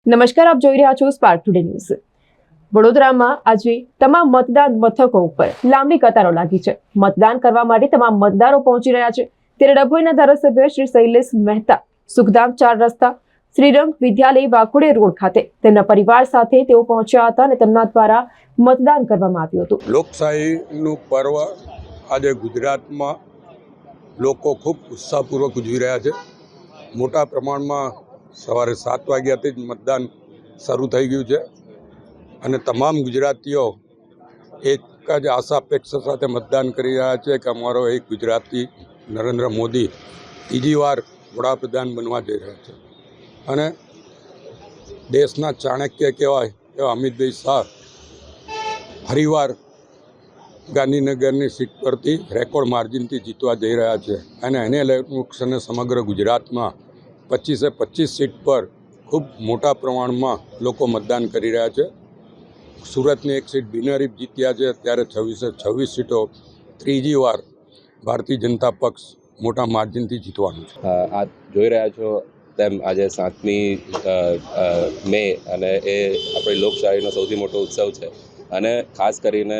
નમસ્કાર, આપ જોઈ રહ્યા છો સ્પાર્ક ટુડે ન્યૂઝ। વડોદરામાં આજે તમામ મતદાન મથકો ઉપર લાંબી કતારો લાગી છે। મતદાન કરવા માટે તમામ મતદારો પહોંચી રહ્યા છે। ત્યારે ડભોઈના ધારાસભ્ય શ્રી શૈલેષ મહેતા સુખધામ 4 રસ્તા શ્રીરંગ વિદ્યાલય વાઘોડે રોડ ખાતે તેમના પરિવાર સાથે તેઓ પહોંચ્યા હતા અને તેમના દ્વારા મતદાન કરવામાં આવ્યું હતું। લોકશાહીનું પર્વ આજે ગુજરાતમાં લોકો ખૂબ ઉત્સાહપૂર્વક ઉજવી રહ્યા છે। મોટા પ્રમાણમાં સવારે 7 વાગ્યાથી જ મતદાન શરૂ થઈ ગયું છે અને તમામ ગુજરાતીઓ એક જ આશા અપેક્ષા સાથે મતદાન કરી રહ્યા છે કે અમારો એક ગુજરાતી નરેન્દ્ર મોદી ત્રીજી વાર વડાપ્રધાન બનવા જઈ રહ્યા છે અને દેશના ચાણક્ય કહેવાય એવા અમિતભાઈ શાહ ફરીવાર ગાંધીનગરની સીટ પરથી રેકોર્ડ માર્જિનથી જીતવા જઈ રહ્યા છે અને એને લઈને સમગ્ર ગુજરાતમાં 25 સીટ પર ખૂબ મોટા પ્રમાણમાં લોકો મતદાન કરી રહ્યા છે। સુરતની એક સીટ બિનહરીફ જીત્યા છે, ત્યારે 26 સીટો ત્રીજી વાર ભારતીય જનતા પક્ષ મોટા માર્જિનથી જીતવાનું છે। આપ જોઈ રહ્યા છો તેમ આજે 7મી મે અને એ આપણી લોકશાહીનો સૌથી મોટો ઉત્સવ છે અને ખાસ કરીને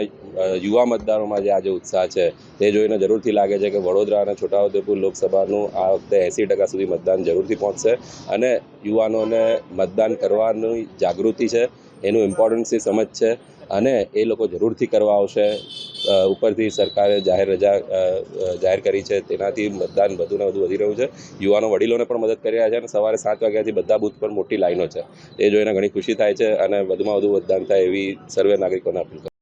યુવા મતદારોમાં જે આજે ઉત્સાહ છે તે જોઈને જરૂરથી લાગે છે કે વડોદરા અને છોટાઉદેપુર લોકસભાનું આ વખતે 80% સુધી મતદાન જરૂરથી પહોંચશે અને યુવાનોને મતદાન કરવાની જાગૃતિ છે, એનું ઇમ્પોર્ટન્સની સમજ છે અને એ લોકો જરૂરથી કરવા આવશે। ઉપરથી સરકારે જાહેર રજા જાહેર કરી છે, તેનાથી મતદાન વધુને વધુ વધી રહ્યું છે। યુવાનો વડીલોને પણ મદદ કરી રહ્યા છે અને સવારે 7 વાગ્યાથી બધા બૂથ પર મોટી લાઈનો છે, એ જોઈને ઘણી ખુશી થાય છે અને વધુમાં વધુ મતદાન થાય એવી સર્વે નાગરિકોને અપીલ